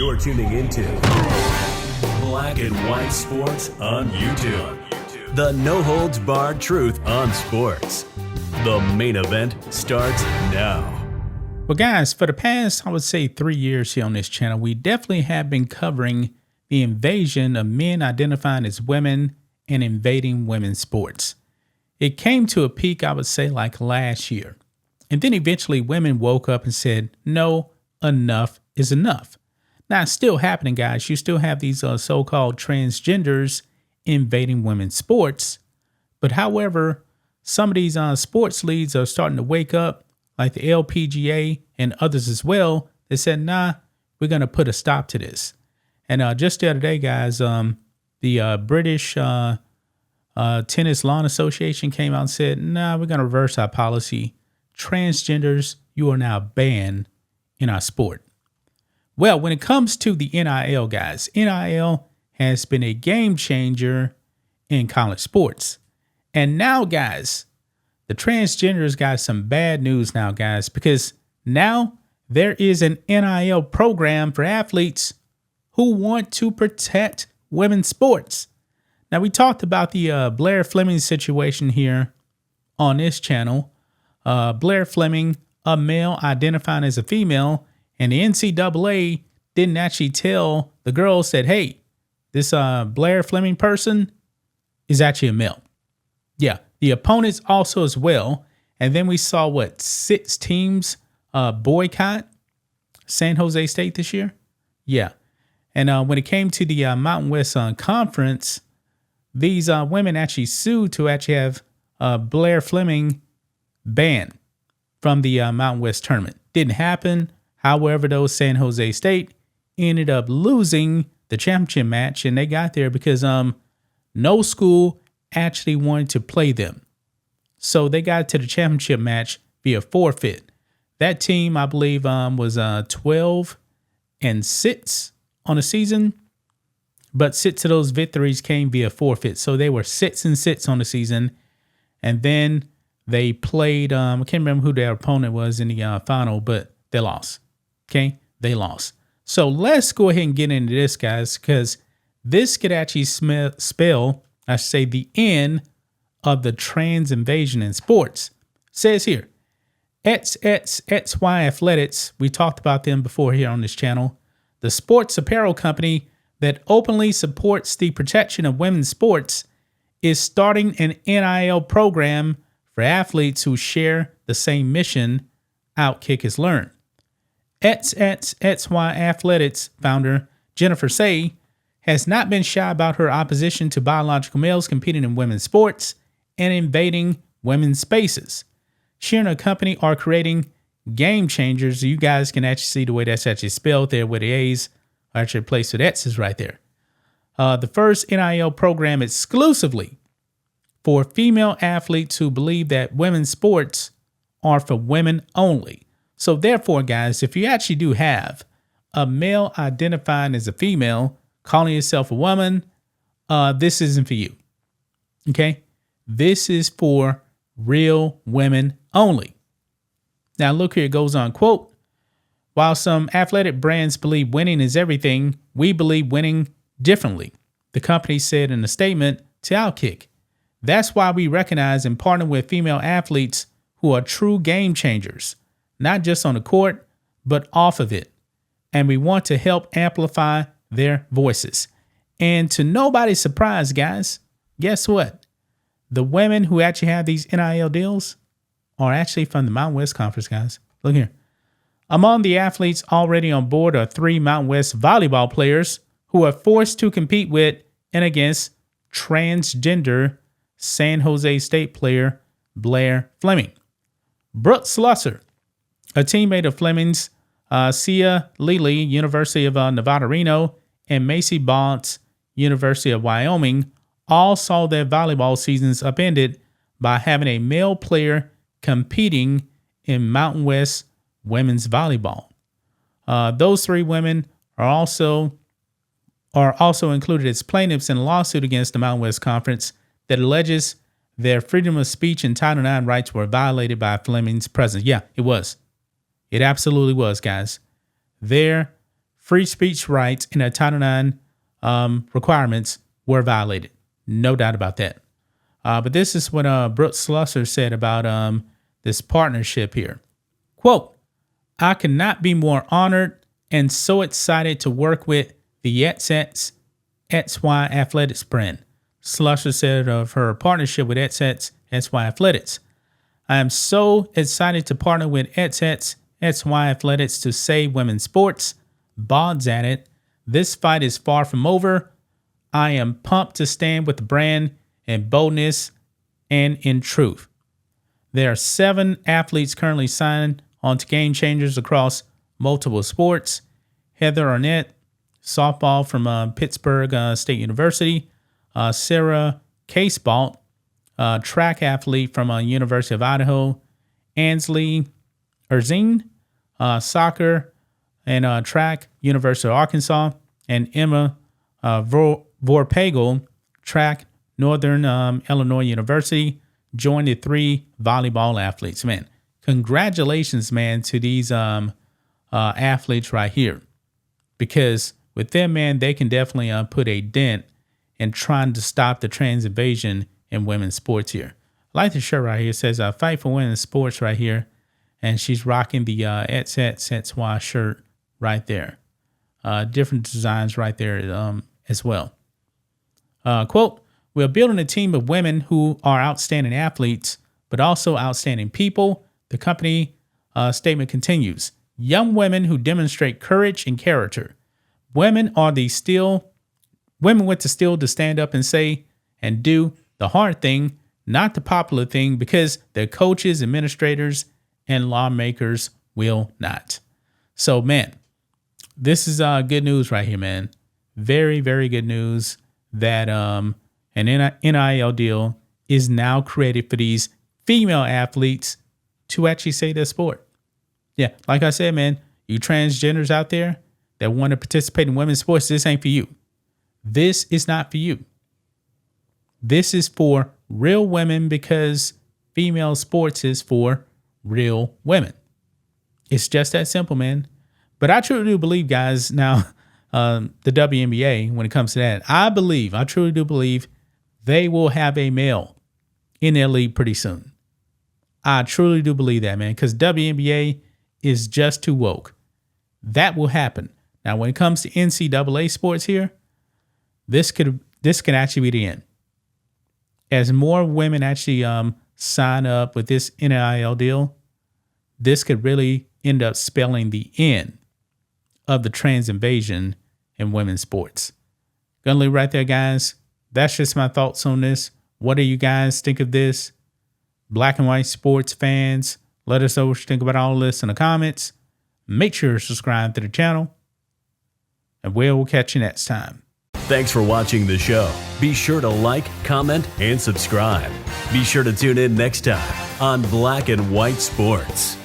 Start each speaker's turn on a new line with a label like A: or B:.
A: You're tuning into Black and White Sports on YouTube. The no-holds-barred truth on sports. The main event starts now.
B: Well, guys, for the past, I would say 3 years here on this channel, we definitely have been covering the invasion of men identifying as women and invading women's sports. It came to a peak, I would say, like last year. And then eventually women woke up and said, no, enough is enough. Now, it's still happening, guys. You still have these so-called transgenders invading women's sports. But however, some of these sports leagues are starting to wake up, like the LPGA and others as well. They said, nah, we're going to put a stop to this. And just the other day, guys, the British Tennis Lawn Association came out and said, nah, we're going to reverse our policy. Transgenders, you are now banned in our sport. Well, when it comes to the NIL, guys, NIL has been a game changer in college sports. And now, guys, the transgenders got some bad news now, guys, because now there is an NIL program for athletes who want to protect women's sports. Now, we talked about the Blair Fleming situation here on this channel. Blair Fleming, a male identifying as a female, and the NCAA didn't actually tell the girls that, hey, this Blair Fleming person is actually a male. Yeah, the opponents also as well. And then we saw, 6 teams boycott San Jose State this year? Yeah. And when it came to the Mountain West Conference, these women actually sued to actually have Blair Fleming banned from the Mountain West tournament. Didn't happen. However, though, San Jose State ended up losing the championship match, and they got there because no school actually wanted to play them. So they got to the championship match via forfeit. That team, I believe, was 12-6 on the season, but 6 of those victories came via forfeit. So they were 6-6 on the season, and then they played. I can't remember who their opponent was in the final, but they lost. Okay, they lost. So let's go ahead and get into this, guys, because this could actually spell, I should say, the end of the trans invasion in sports. It says here, XY Athletics, we talked about them before here on this channel, the sports apparel company that openly supports the protection of women's sports, is starting an NIL program for athletes who share the same mission Outkick has learned. XY Athletics founder Jennifer Say has not been shy about her opposition to biological males competing in women's sports and invading women's spaces. She and her company are creating game changers. You guys can actually see the way that's actually spelled there, where the A's are actually placed with X's right there. The first NIL program exclusively for female athletes who believe that women's sports are for women only. So therefore, guys, if you actually do have a male identifying as a female, calling yourself a woman, this isn't for you. Okay? This is for real women only. Now, look here, it goes on, quote, while some athletic brands believe winning is everything, we believe winning differently, the company said in a statement to Outkick. That's why we recognize and partner with female athletes who are true game changers, not just on the court, but off of it. And we want to help amplify their voices. And to nobody's surprise, guys, guess what? The women who actually have these NIL deals are actually from the Mountain West Conference, guys. Look here. Among the athletes already on board are 3 Mountain West volleyball players who are forced to compete with and against transgender San Jose State player Blair Fleming. Brooke Slusser, a teammate of Fleming's, Sia Lely, University of Nevada, Reno, and Macy Botts, University of Wyoming, all saw their volleyball seasons upended by having a male player competing in Mountain West women's volleyball. Those 3 women are also included as plaintiffs in a lawsuit against the Mountain West Conference that alleges their freedom of speech and Title IX rights were violated by Fleming's presence. Yeah, it was. It absolutely was, guys. Their free speech rights and Title IX requirements were violated. No doubt about that. But this is what Brooke Slusser said about this partnership here. Quote, I could not be more honored and so excited to work with the XXXY Athletics brand. Slusser said of her partnership with XXXY Athletics. I am so excited to partner with XXXY Athletics to save women's sports. Boggs added, this fight is far from over. I am pumped to stand with the brand in boldness and in truth. There are 7 athletes currently signed on to Game Changers across multiple sports. Heather Arnett, softball from Pittsburgh State University. Sarah Casebolt, track athlete from University of Idaho. Ansley Erzine, soccer and track, University of Arkansas. And Emma Vorpagel, track, Northern Illinois University, joined the 3 volleyball athletes. Man, congratulations, man, to these athletes right here. Because with them, man, they can definitely put a dent in trying to stop the trans invasion in women's sports here. I like the shirt right here. It says, fight for women's sports right here. And she's rocking the XXXY shirt right there. Different designs right there as well. Quote, we're building a team of women who are outstanding athletes, but also outstanding people. The company statement continues. Young women who demonstrate courage and character. Women with the steel to stand up and say and do the hard thing, not the popular thing, because their coaches, administrators, and lawmakers will not. So, man, this is good news right here, man. Very, very good news that an NIL deal is now created for these female athletes to actually say their sport. Yeah, like I said, man, you transgenders out there that want to participate in women's sports, this ain't for you. This is not for you. This is for real women because female sports is for real women. It's just that simple, man. But I truly do believe, guys, now the WNBA, when it comes to that, I truly do believe they will have a male in their league pretty soon. I truly do believe that, man, because WNBA is just too woke. That will happen. Now, when it comes to NCAA sports here, this could actually be the end. As more women actually sign up with this NIL deal, this could really end up spelling the end of the trans invasion in women's sports. Gonna leave right there, guys. That's just my thoughts on this. What do you guys think of this? Black and white sports fans, let us know what you think about all this in the comments. Make sure to subscribe to the channel, and we'll catch you next time.
A: Thanks for watching the show. Be sure to like, comment, and subscribe. Be sure to tune in next time on Black and White Sports.